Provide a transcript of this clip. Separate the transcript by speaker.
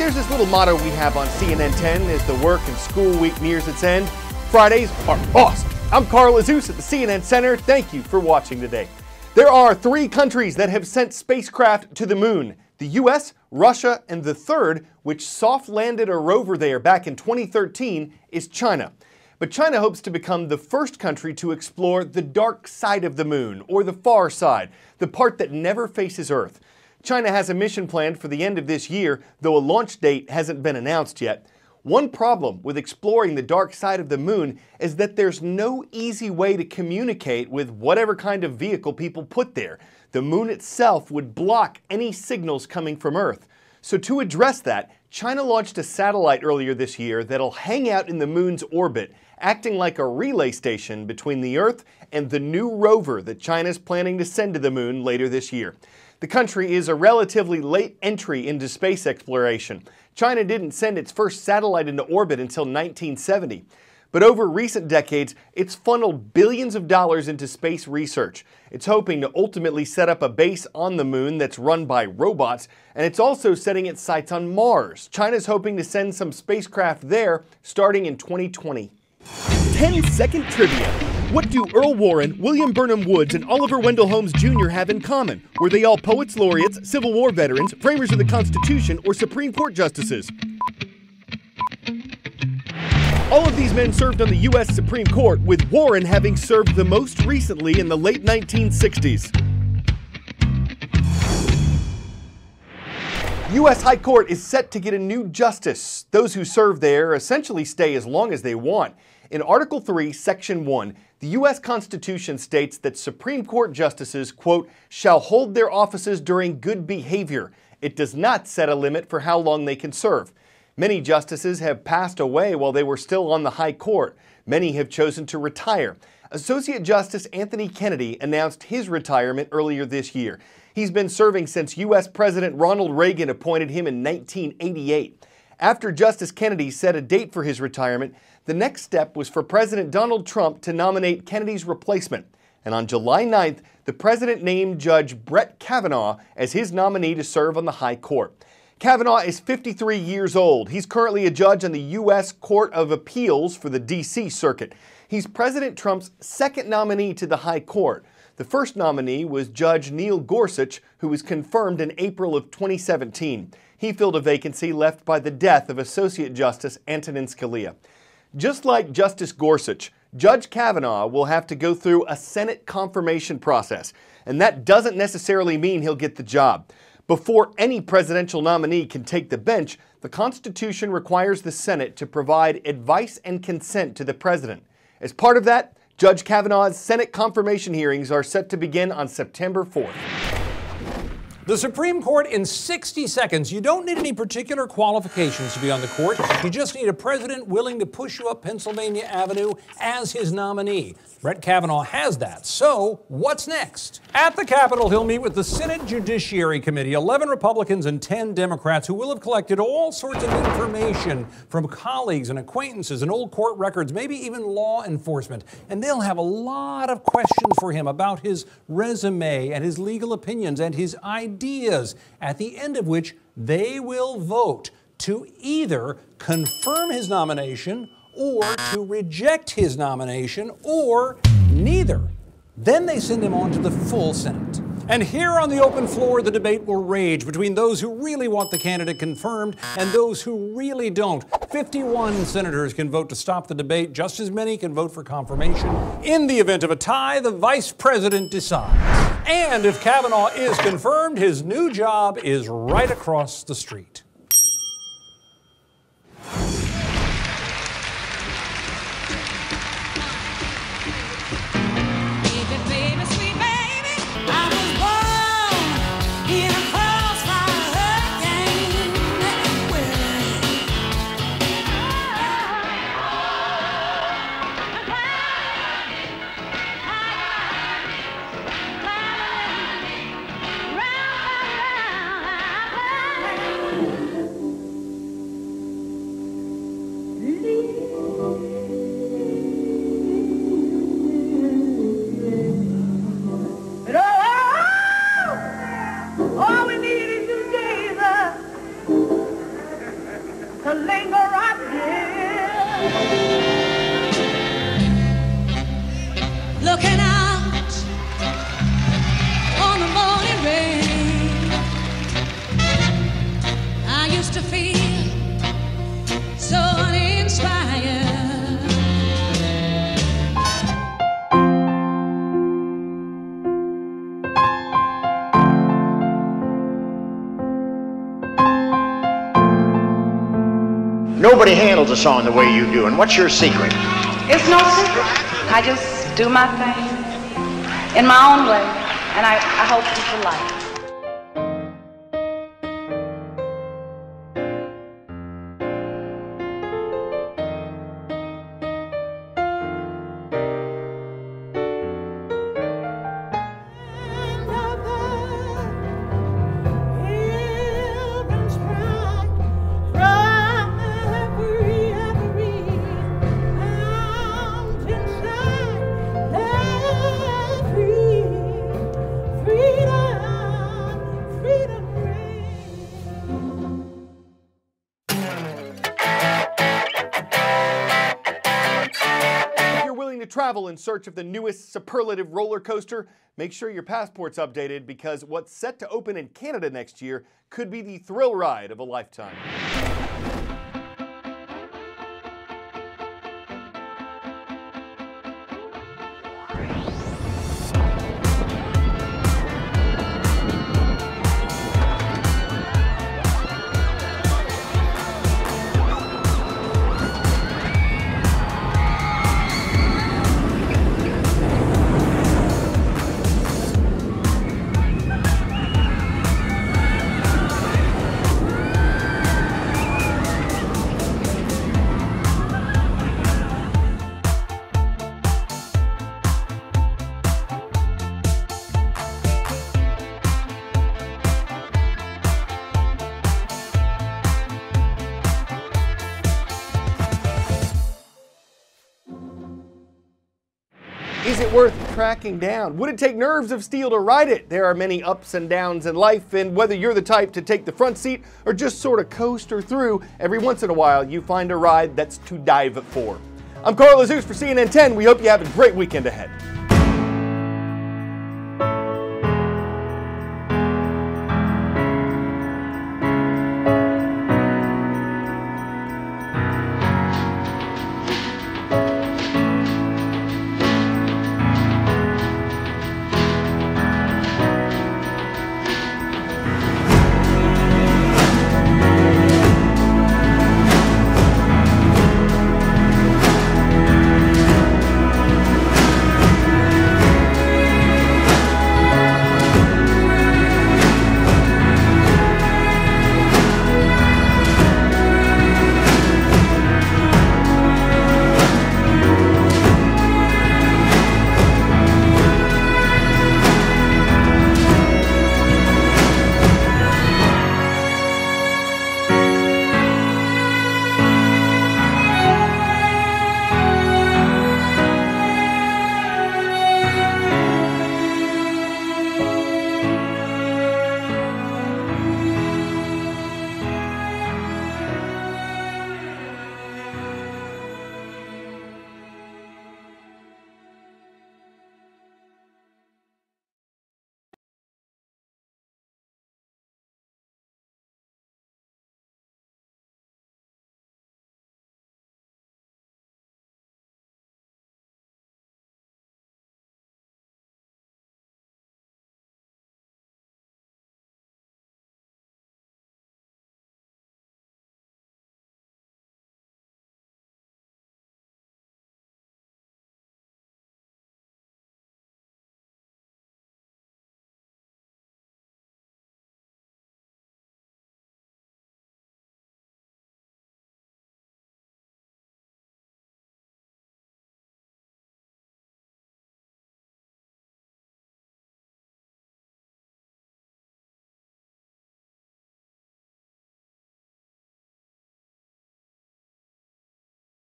Speaker 1: there's this little motto we have on CNN 10 as the work and school week nears its end. Fridays are awesome. I'm Carl Azus at the CNN Center. Thank you for watching today. There are 3 countries that have sent spacecraft to the moon: the US, Russia, and the third, which soft-landed a rover there back in 2013, is China. But China hopes to become the first country to explore the dark side of the moon, or the far side, the part that never faces Earth. China has a mission planned for the end of this year, though a launch date hasn't been announced yet. One problem with exploring the dark side of the moon is that there's no easy way to communicate with whatever kind of vehicle people put there. The moon itself would block any signals coming from Earth. So to address that, China launched a satellite earlier this year that'll hang out in the moon's orbit, acting like a relay station between the Earth and the new rover that China's planning to send to the moon later this year. The country is a relatively late entry into space exploration. China didn't send its first satellite into orbit until 1970. But over recent decades, it's funneled billions of dollars into space research. It's hoping to ultimately set up a base on the moon that's run by robots, and it's also setting its sights on Mars. China's hoping to send some spacecraft there starting in 2020. 10-second trivia. What do Earl Warren, William Burnham Woods, and Oliver Wendell Holmes Jr. have in common? Were they all poets laureates, Civil War veterans, framers of the Constitution, or Supreme Court justices? All of these men served on the U.S. Supreme Court, with Warren having served the most recently in the late 1960s. U.S. High Court is set to get a new justice. Those who serve there essentially stay as long as they want. In Article 3, Section 1, the U.S. Constitution states that Supreme Court justices, quote, shall hold their offices during good behavior. It does not set a limit for how long they can serve. Many justices have passed away while they were still on the High Court. Many have chosen to retire. Associate Justice Anthony Kennedy announced his retirement earlier this year. He's been serving since U.S. President Ronald Reagan appointed him in 1988. After Justice Kennedy set a date for his retirement, the next step was for President Donald Trump to nominate Kennedy's replacement. And on July 9th, the president named Judge Brett Kavanaugh as his nominee to serve on the High Court. Kavanaugh is 53 years old. He's currently a judge on the U.S. Court of Appeals for the D.C. Circuit. He's President Trump's second nominee to the High Court. The first nominee was Judge Neil Gorsuch, who was confirmed in April of 2017. He filled a vacancy left by the death of Associate Justice Antonin Scalia. Just like Justice Gorsuch, Judge Kavanaugh will have to go through a Senate confirmation process, and that doesn't necessarily mean he'll get the job. Before any presidential nominee can take the bench, the Constitution requires the Senate to provide advice and consent to the president. As part of that, Judge Kavanaugh's Senate confirmation hearings are set to begin on September 4th.
Speaker 2: The Supreme Court in 60 seconds. You don't need any particular qualifications to be on the court. You just need a president willing to push you up Pennsylvania Avenue as his nominee. Brett Kavanaugh has that. So, what's next? At the Capitol, he'll meet with the Senate Judiciary Committee, 11 Republicans and 10 Democrats, who will have collected all sorts of information from colleagues and acquaintances and old court records, maybe even law enforcement. And they'll have a lot of questions for him about his resume and his legal opinions and his ideas, at the end of which they will vote to either confirm his nomination or to reject his nomination, or neither. Then they send him on to the full Senate. And here on the open floor, the debate will rage between those who really want the candidate confirmed and those who really don't. 51 senators can vote to stop the debate. Just as many can vote for confirmation. In the event of a tie, the vice president decides. And if Kavanaugh is confirmed, his new job is right across the street.
Speaker 3: nobody handles a song the way you do, and what's your secret?
Speaker 4: It's no secret. I just do my thing in my own way, and I hope people like it.
Speaker 1: To travel in search of the newest superlative roller coaster, make sure your passport's updated because what's set to open in Canada next year could be the thrill ride of a lifetime. Is it worth tracking down? Would it take nerves of steel to ride it? There are many ups and downs in life, and whether you're the type to take the front seat or just sort of coaster through, every once in a while you find a ride that's to dive for. I'm Carl Jesus for CNN 10. We hope you have a great weekend ahead.